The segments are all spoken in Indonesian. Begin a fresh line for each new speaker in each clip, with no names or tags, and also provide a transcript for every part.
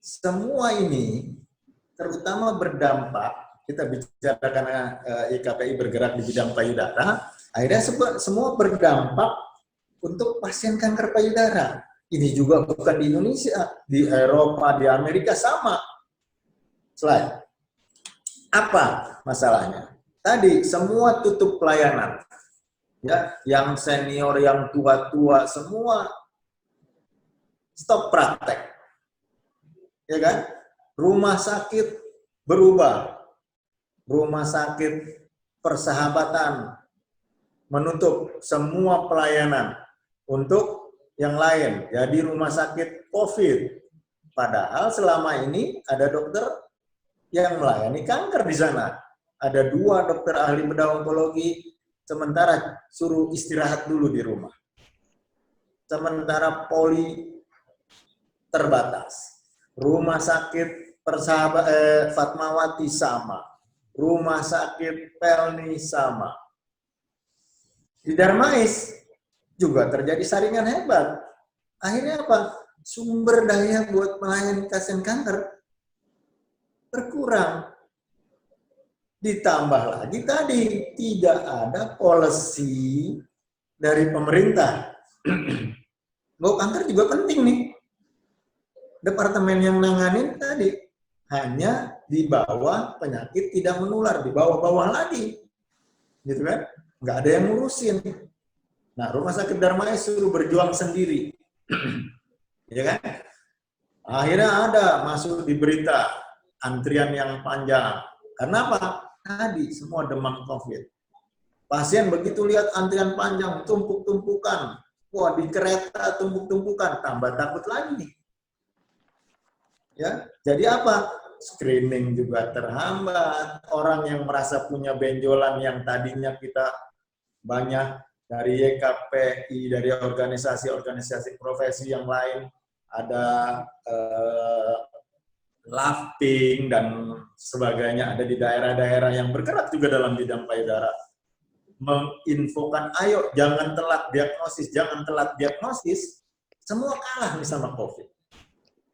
semua ini terutama berdampak, kita bicara karena IKPI bergerak di bidang payudara, akhirnya semua berdampak untuk pasien kanker payudara. Ini juga bukan di Indonesia, di Eropa, di Amerika sama. Slide. Apa masalahnya? Tadi semua tutup pelayanan. Ya, yang senior, yang tua-tua, semua stop praktek. Ya kan? Rumah sakit berubah. Rumah sakit Persahabatan menutup semua pelayanan untuk yang lain. Jadi rumah sakit COVID. Padahal selama ini ada dokter yang melayani kanker di sana. Ada 2 dokter ahli bedah onkologi, sementara suruh istirahat dulu di rumah. Sementara poli terbatas. Rumah sakit Fatmawati sama. Rumah sakit Pelni sama. Di Darmais juga terjadi saringan hebat. Akhirnya apa? Sumber daya buat melayani pasien kanker berkurang. Ditambah lagi tadi, tidak ada policy dari pemerintah. Bahwa kanker juga penting nih. Departemen yang nanganin tadi hanya di bawah penyakit tidak menular, di bawah-bawah lagi. Gitu kan? Nggak ada yang ngurusin. Nah, Rumah Sakit Darmais suruh berjuang sendiri. Ya kan? Akhirnya ada masuk di berita antrian yang panjang. Karena apa? Tadi semua demam COVID. Pasien begitu lihat antrian panjang, tumpuk-tumpukan. Wah, di kereta tumpuk-tumpukan, tambah takut lagi. Ya, jadi apa? Screening juga terhambat. Orang yang merasa punya benjolan yang tadinya kita banyak dari YKPI, dari organisasi-organisasi profesi yang lain, ada lafting dan sebagainya, ada di daerah-daerah yang bergerak juga dalam bidang payudara, menginfokan, ayo jangan telat diagnosis, semua kalah nih sama COVID.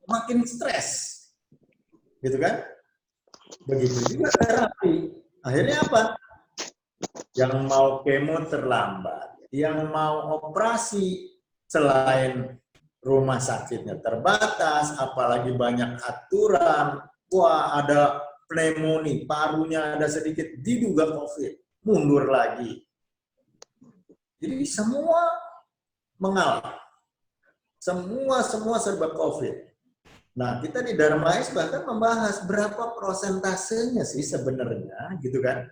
Makin stres, gitu kan? Begitu juga terapi. Akhirnya apa? Yang mau kemo terlambat, yang mau operasi selain rumah sakitnya terbatas, apalagi banyak aturan, wah ada pneumonia, parunya ada sedikit, diduga COVID, mundur lagi. Jadi semua mengalah, semua serba COVID. Nah, kita di Darmais bahkan membahas berapa prosentasenya sih sebenarnya, gitu kan,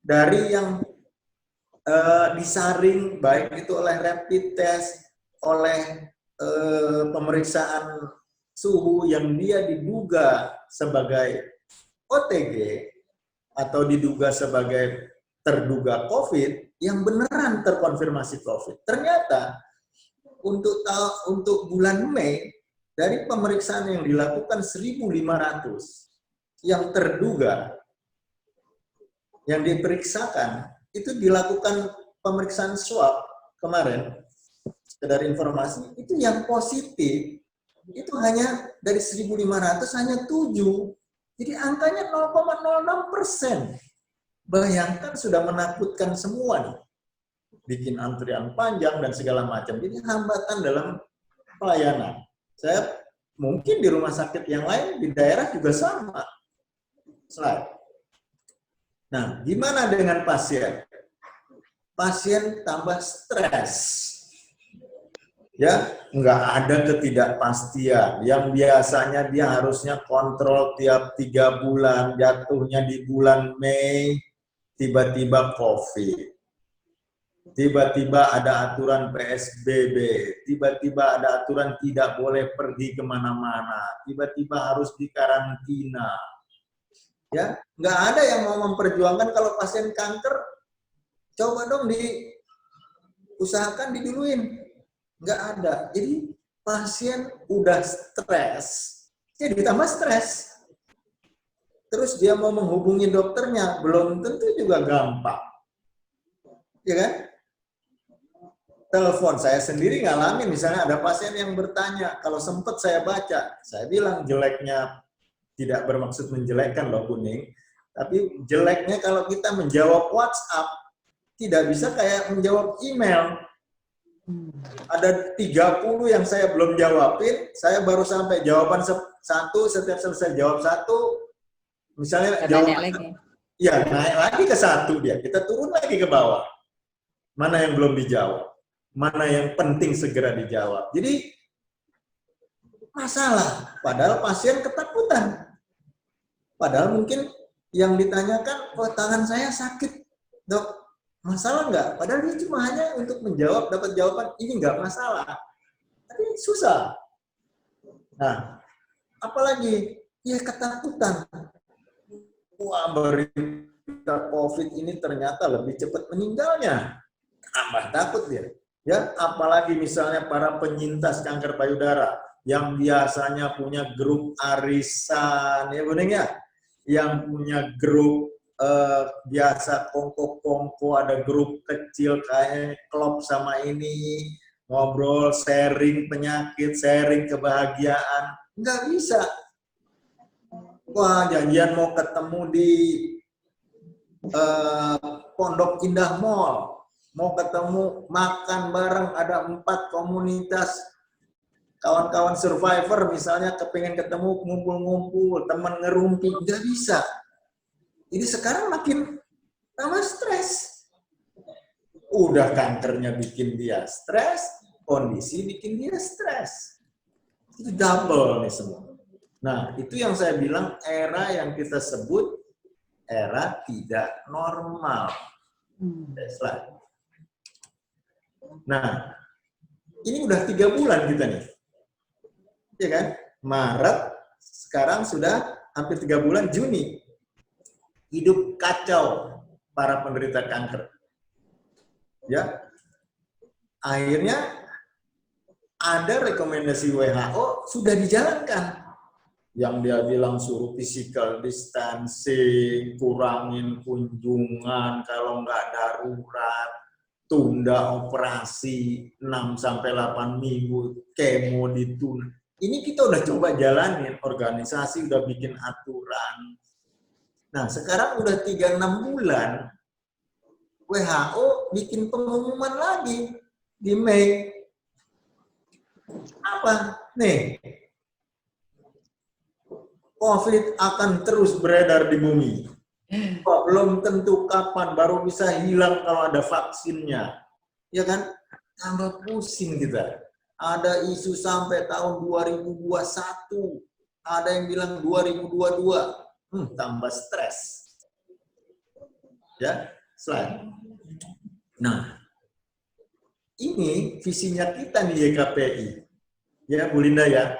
dari yang disaring, baik itu oleh rapid test, oleh pemeriksaan suhu yang dia diduga sebagai OTG, atau diduga sebagai terduga COVID, yang beneran terkonfirmasi COVID. Ternyata, untuk bulan Mei, dari pemeriksaan yang dilakukan 1.500 yang terduga, yang diperiksakan, itu dilakukan pemeriksaan swab kemarin, sekedar informasi, itu yang positif, itu hanya dari 1.500 hanya 7. Jadi angkanya 0,06%. Bayangkan sudah menakutkan semua nih. Bikin antrian panjang dan segala macam. Jadi hambatan dalam pelayanan. Saya mungkin di rumah sakit yang lain di daerah juga sama. Slide. Nah, gimana dengan pasien? Pasien tambah stres. Ya, nggak ada ketidakpastian. Yang biasanya dia harusnya kontrol tiap 3 bulan, jatuhnya di bulan Mei, tiba-tiba COVID. Tiba-tiba ada aturan PSBB, tiba-tiba ada aturan tidak boleh pergi kemana-mana, tiba-tiba harus dikarantina. Ya, nggak ada yang mau memperjuangkan kalau pasien kanker, coba dong diusahakan diduluin. Nggak ada. Jadi pasien udah stres, jadi ditambah stres. Terus dia mau menghubungi dokternya, belum tentu juga gampang. Ya kan? telepon, saya sendiri ngalamin, misalnya ada pasien yang bertanya, kalau sempat saya baca, saya bilang jeleknya, tidak bermaksud menjelekkan loh Kuning, tapi jeleknya kalau kita menjawab WhatsApp, tidak bisa kayak menjawab email. Ada 30 yang saya belum jawabin, saya baru sampai jawaban satu, setiap selesai jawab satu, misalnya jawaban
lagi.
Ya, naik lagi ke satu dia, kita turun lagi ke bawah. Mana yang belum dijawab, mana yang penting segera dijawab. Jadi masalah, padahal pasien ketakutan. Padahal mungkin yang ditanyakan, oh tangan saya sakit, dok, masalah nggak? Padahal dia cuma hanya untuk menjawab, dapat jawaban, ini nggak masalah. Tapi susah. Nah, apalagi, ya ketakutan. Wah, berita COVID ini ternyata lebih cepat meninggalnya. Tambah takut dia. Ya, apalagi misalnya para penyintas kanker payudara yang biasanya punya grup arisan, ya Kuning ya, yang punya grup biasa kongko-kongko, ada grup kecil kayak klub sama ini, ngobrol, sharing penyakit, sharing kebahagiaan, nggak bisa. Wah, janjian mau ketemu di Pondok Indah Mall, mau ketemu makan bareng, ada 4 komunitas kawan-kawan survivor misalnya kepengen ketemu ngumpul-ngumpul, teman ngerumpi, nggak bisa. Jadi sekarang makin tambah stres. Udah kankernya bikin dia stres, kondisi bikin dia stres. Itu double nih semua. Nah, itu yang saya bilang era yang kita sebut era tidak normal. Slide. Nah, ini udah 3 bulan kita nih. Ya kan? Maret, sekarang sudah hampir 3 bulan, Juni. Hidup kacau para penderita kanker. Ya. Akhirnya ada rekomendasi WHO sudah dijalankan. Yang dia bilang suruh physical distancing, kurangin kunjungan kalau nggak darurat, tunda operasi 6-8 minggu, kemo ditunda. Ini kita udah coba jalanin, organisasi udah bikin aturan. Nah, sekarang udah 3-6 bulan, WHO bikin pengumuman lagi di Mei. Apa? Nih, COVID akan terus beredar di bumi. Belum tentu kapan, baru bisa hilang kalau ada vaksinnya. Ya kan? Tambah pusing kita. Ada isu sampai tahun 2021. Ada yang bilang 2022. Tambah stres. Ya, slide. Nah, ini visinya kita nih YKPI. Ya, Bu Linda ya.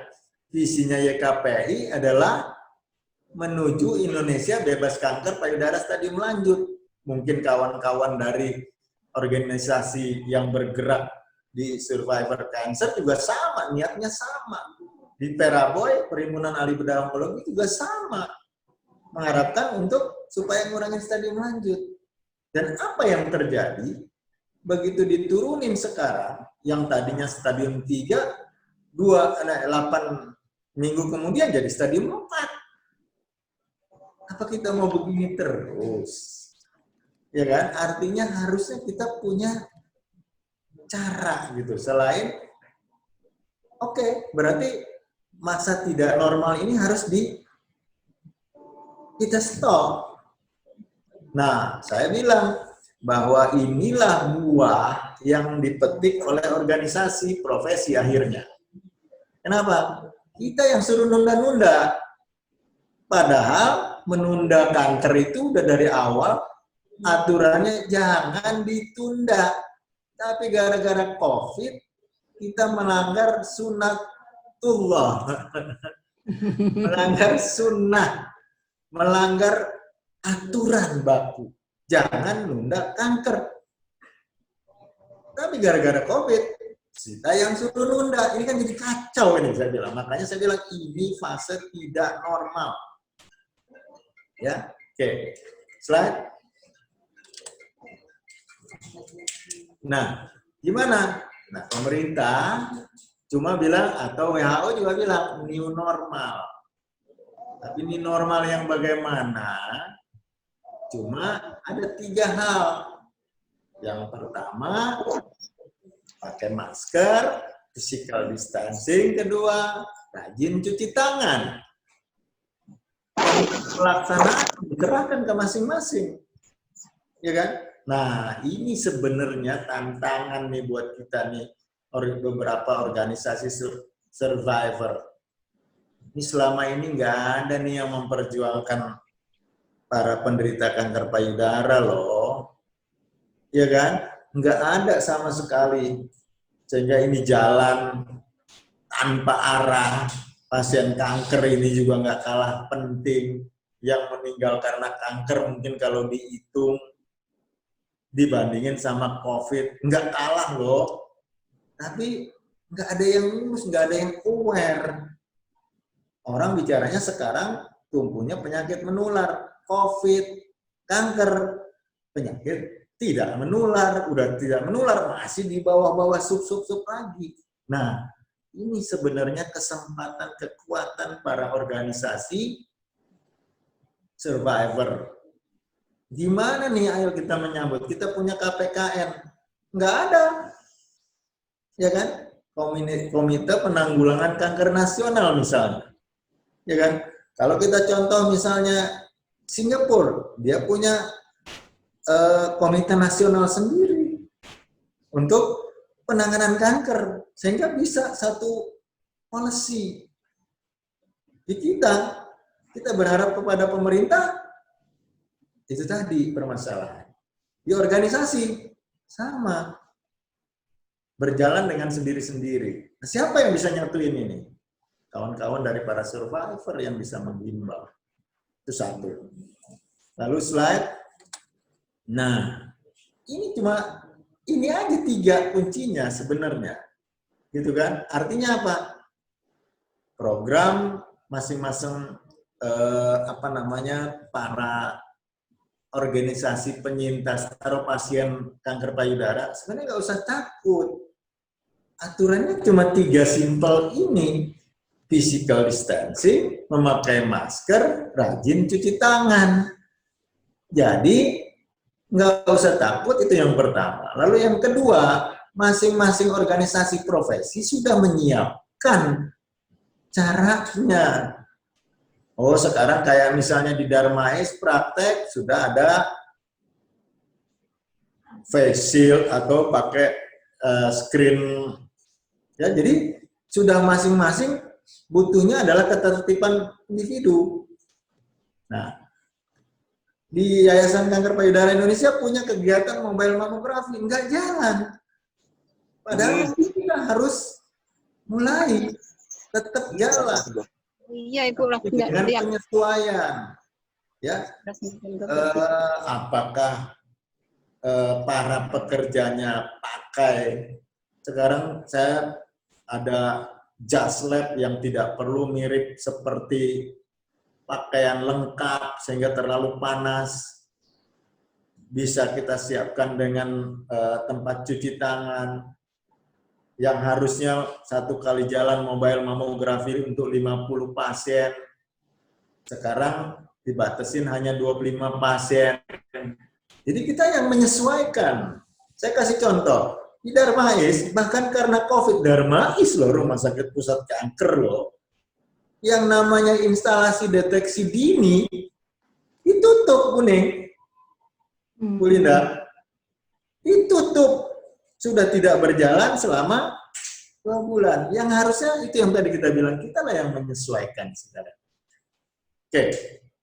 Visinya YKPI adalah menuju Indonesia bebas kanker payudara stadium lanjut. Mungkin kawan-kawan dari organisasi yang bergerak di survivor cancer juga sama, niatnya sama. Di Peraboy, Perhimpunan Ahli Bedah Onkologi juga sama. Mengharapkan untuk supaya mengurangi stadium lanjut. Dan apa yang terjadi? Begitu diturunin sekarang, yang tadinya stadium 3, 8 minggu kemudian jadi stadium 4. Apa kita mau begini terus? Ya kan? Artinya harusnya kita punya cara gitu. Selain, oke, berarti masa tidak normal ini harus kita stop. Nah, saya bilang bahwa inilah buah yang dipetik oleh organisasi profesi akhirnya. Kenapa? Kita yang suruh nunda-nunda. Padahal menunda kanker itu udah dari awal aturannya jangan ditunda. Tapi gara-gara COVID kita melanggar sunnatullah. Melanggar sunnah. Melanggar aturan baku. Jangan nunda kanker. Tapi gara-gara COVID kita yang suruh nunda. Ini kan jadi kacau ini saya bilang. Makanya saya bilang ini fase tidak normal. Ya, oke. Slide. Nah, Gimana? Nah, pemerintah cuma bilang, atau WHO juga bilang, new normal. Tapi new normal yang bagaimana? Cuma ada 3 hal. Yang pertama, pakai masker, physical distancing. Kedua, rajin cuci tangan. Pelaksanaan dikerahkan ke masing-masing. Ya kan? Nah, ini sebenarnya tantangan nih buat kita nih, beberapa organisasi survivor. Ini selama ini nggak ada nih yang memperjuangkan para penderita kanker payudara loh. Ya kan? Nggak ada sama sekali. Sehingga ini jalan tanpa arah. Pasien kanker ini juga nggak kalah penting. Yang meninggal karena kanker mungkin kalau dihitung dibandingin sama COVID, nggak kalah loh. Tapi nggak ada yang ngurus, nggak ada yang aware. Orang bicaranya sekarang tumpunya penyakit menular, COVID, kanker, penyakit tidak menular, udah tidak menular, masih di bawah-bawah sub-sub lagi. Nah, ini sebenarnya kesempatan, kekuatan para organisasi survivor. Gimana nih ayo kita menyambut? Kita punya KPKN. Nggak ada. Ya kan? Komite Penanggulangan Kanker Nasional misalnya. Ya kan? Kalau kita contoh misalnya Singapura, dia punya komite nasional sendiri untuk penanganan kanker, sehingga bisa satu policy. Di kita berharap kepada pemerintah, itu tadi permasalahan. Di organisasi, sama. Berjalan dengan sendiri-sendiri. Nah, siapa yang bisa nyatuin ini? Kawan-kawan dari para survivor yang bisa menghimbau. Itu satu. Lalu slide. Nah, ini aja 3 kuncinya sebenarnya. Gitu kan? Artinya apa? Program masing-masing para organisasi penyintas atau pasien kanker payudara sebenarnya nggak usah takut. Aturannya cuma 3 simpel ini. Physical distancing, memakai masker, rajin cuci tangan. Jadi nggak usah takut, itu yang pertama. Lalu yang kedua, masing-masing organisasi profesi sudah menyiapkan caranya. Oh, sekarang kayak misalnya di Darmais praktek sudah ada face shield atau pakai screen. Ya, jadi sudah masing-masing butuhnya adalah ketertiban individu. Nah, di Yayasan Kanker Payudara Indonesia punya kegiatan mobile mammografi, nggak jalan. Padahal kita harus mulai tetap jalan.
Iya, Ibu.
Dengan penyesuaian. Ya, apakah para pekerjanya pakai. Sekarang saya ada jas lab yang tidak perlu mirip seperti pakaian lengkap sehingga terlalu panas, bisa kita siapkan dengan tempat cuci tangan yang harusnya 1 kali jalan mobile mammografi untuk 50 pasien, sekarang dibatasin hanya 25 pasien. Jadi kita yang menyesuaikan. Saya kasih contoh, di Darmais, bahkan karena COVID, Darmais loh, rumah sakit pusat kanker loh, yang namanya instalasi deteksi dini ditutup, Kuning. Bu Linda, ditutup, sudah tidak berjalan selama 2 bulan. Yang harusnya itu yang tadi kita bilang, kita lah yang menyesuaikan, saudara. Oke,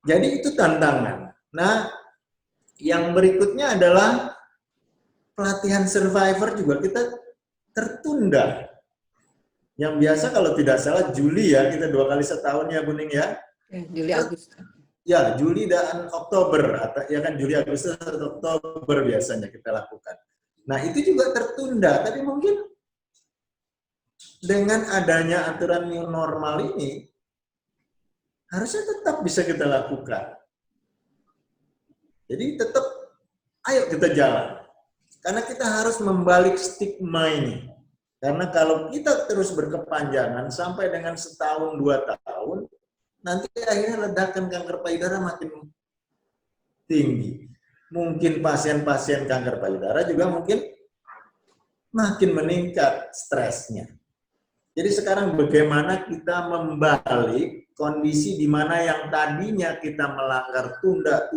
jadi itu tantangan. Nah, yang berikutnya adalah pelatihan survivor juga kita tertunda. Yang biasa kalau tidak salah Juli ya, kita 2 kali setahun ya, Buning ya.
Juli Agustus.
Ya, Juli dan Oktober, atau ya kan Juli Agustus atau Oktober biasanya kita lakukan. Nah, itu juga tertunda, tapi mungkin dengan adanya aturan new normal ini harusnya tetap bisa kita lakukan. Jadi tetap ayo kita jalan. Karena kita harus membalik stigma ini. Karena kalau kita terus berkepanjangan sampai dengan setahun, 2 tahun, nanti akhirnya ledakan kanker payudara makin tinggi. Mungkin pasien-pasien kanker payudara juga mungkin makin meningkat stresnya. Jadi sekarang bagaimana kita membalik kondisi di mana yang tadinya kita melanggar tunda.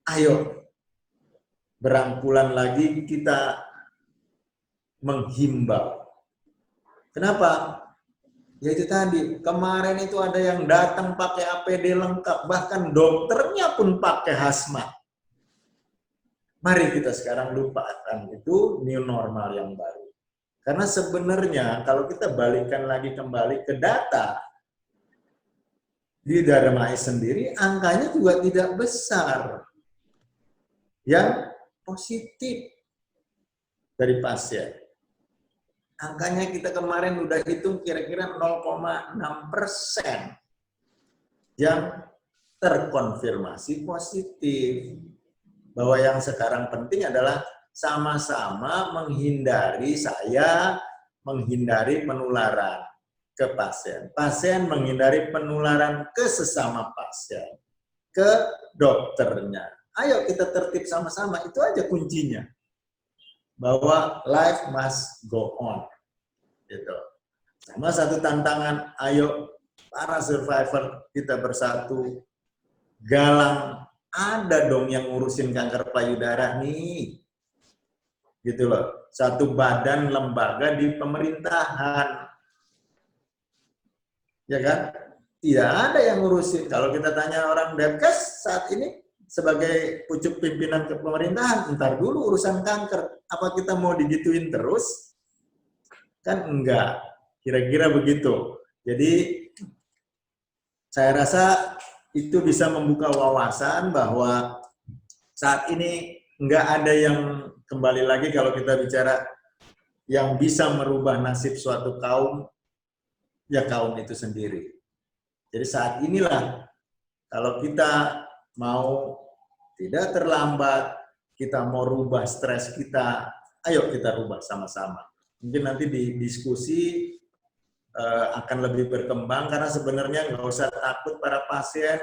Ayo, berangkulan lagi kita menghimbau. Kenapa? Ya itu tadi, kemarin itu ada yang datang pakai APD lengkap, bahkan dokternya pun pakai hazmat. Mari kita sekarang lupakan itu new normal yang baru. Karena sebenarnya kalau kita balikan lagi kembali ke data di Darmais sendiri, angkanya juga tidak besar yang positif dari pasien. Angkanya kita kemarin udah hitung kira-kira 0,6% yang terkonfirmasi positif. Bahwa yang sekarang penting adalah sama-sama menghindari penularan ke pasien. Pasien menghindari penularan ke sesama pasien, ke dokternya. Ayo kita tertib sama-sama, itu aja kuncinya. Bahwa life must go on. Gitu. Sama satu tantangan, ayo para survivor kita bersatu, galang, ada dong yang ngurusin kanker payudara nih. Gitu loh, satu badan lembaga di pemerintahan. Ya kan? Tidak ada yang ngurusin. Kalau kita tanya orang Depkes saat ini sebagai pucuk pimpinan ke pemerintahan, ntar dulu urusan kanker. Apa kita mau digituin terus? Kan enggak. Kira-kira begitu. Jadi saya rasa itu bisa membuka wawasan bahwa saat ini enggak ada yang kembali lagi kalau kita bicara yang bisa merubah nasib suatu kaum, ya kaum itu sendiri. Jadi saat inilah kalau kita mau tidak terlambat, kita mau rubah stres kita, ayo kita rubah sama-sama. Mungkin nanti di diskusi akan lebih berkembang karena sebenarnya nggak usah takut para pasien.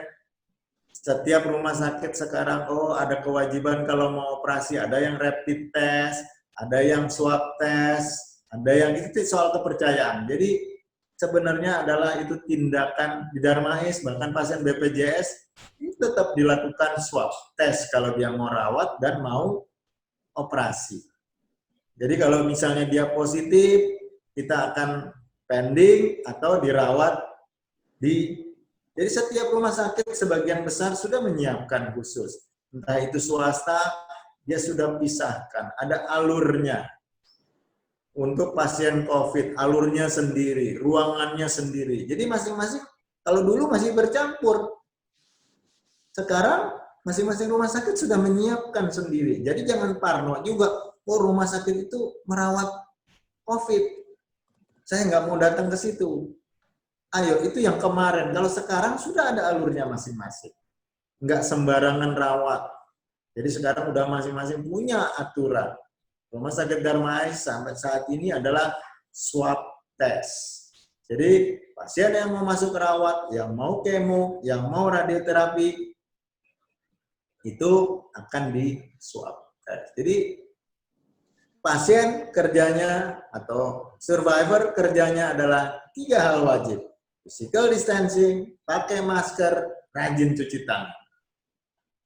Setiap rumah sakit sekarang, ada kewajiban kalau mau operasi, ada yang rapid test, ada yang swab test, ada yang itu soal kepercayaan. Jadi sebenarnya adalah itu tindakan di Darmais, bahkan pasien BPJS itu tetap dilakukan swab test kalau dia mau rawat dan mau operasi. Jadi kalau misalnya dia positif, kita akan pending atau dirawat di. Jadi setiap rumah sakit sebagian besar sudah menyiapkan khusus. Entah itu swasta, dia sudah pisahkan. Ada alurnya. Untuk pasien COVID, alurnya sendiri, ruangannya sendiri. Jadi masing-masing, kalau dulu masih bercampur. Sekarang masing-masing rumah sakit sudah menyiapkan sendiri. Jadi jangan parno juga, rumah sakit itu merawat COVID. Saya nggak mau datang ke situ. Ayo, itu yang kemarin. Kalau sekarang sudah ada alurnya masing-masing. Nggak sembarangan rawat. Jadi sekarang udah masing-masing punya aturan. Rumah sakit Darmais sampai saat ini adalah swab test. Jadi pasien yang mau masuk rawat, yang mau kemo, yang mau radioterapi, itu akan di swab test. Jadi pasien kerjanya atau survivor kerjanya adalah 3 hal wajib. Physical distancing, pakai masker, rajin cuci tangan.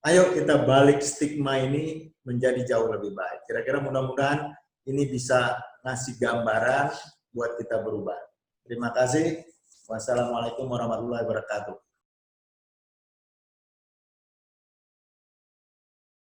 Ayo kita balik stigma ini menjadi jauh lebih baik. Kira-kira mudah-mudahan ini bisa ngasih gambaran buat kita berubah. Terima kasih. Wassalamualaikum warahmatullahi wabarakatuh.